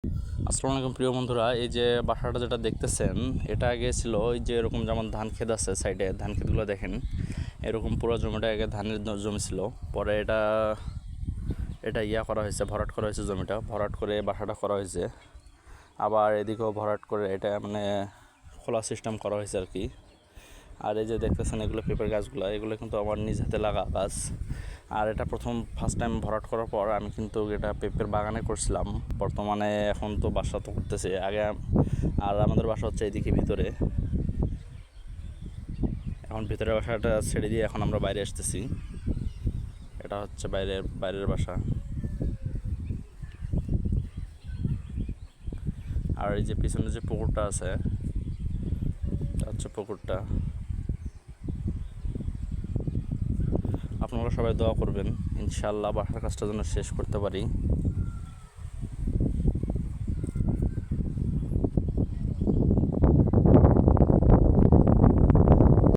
আসসালামু আলাইকুম প্রিয় বন্ধুরা, এই যে বাসাটা যেটা দেখতেছেন এটা আগে ছিল ওই যে এরকম যেমন ধান ক্ষেত আছে সাইডে, ধান ক্ষেতগুলো দেখেন এরকম পুরো জমিটা আগে ধানের জমি ছিল। পরে এটা এটা ইয়া করা হয়েছে, ভরাট করা হয়েছে, জমিটা ভরাট করে বাসাটা করা হয়েছে। আবার এদিকেও ভরাট করে এটা মানে খোলা সিস্টেম করা হয়েছে আর কি। আর এই যে দেখতেছেন এগুলো পেঁপের গাছগুলো, এগুলো কিন্তু আমার নিজ হাতে লাগা গাছ। আর এটা ফার্স্ট টাইম ভরাট করার পর আমি কিন্তু এটা পেঁপের বাগানে করছিলাম। বর্তমানে এখন তো বাসা তো করতেছে আগে, আর আমাদের বাসা হচ্ছে এদিকে ভিতরে। এখন ভিতরের বাসাটা ছেড়ে দিয়ে এখন আমরা বাইরে আসতেছি। এটা হচ্ছে বাইরের বাসা। আর এই যে পিছনে যে পুকুরটা আছে এটা হচ্ছে পুকুরটা। আপনারা সবাই দোয়া করবেন ইনশাআল্লাহ বাসার কাজটা যেন শেষ করতে পারি।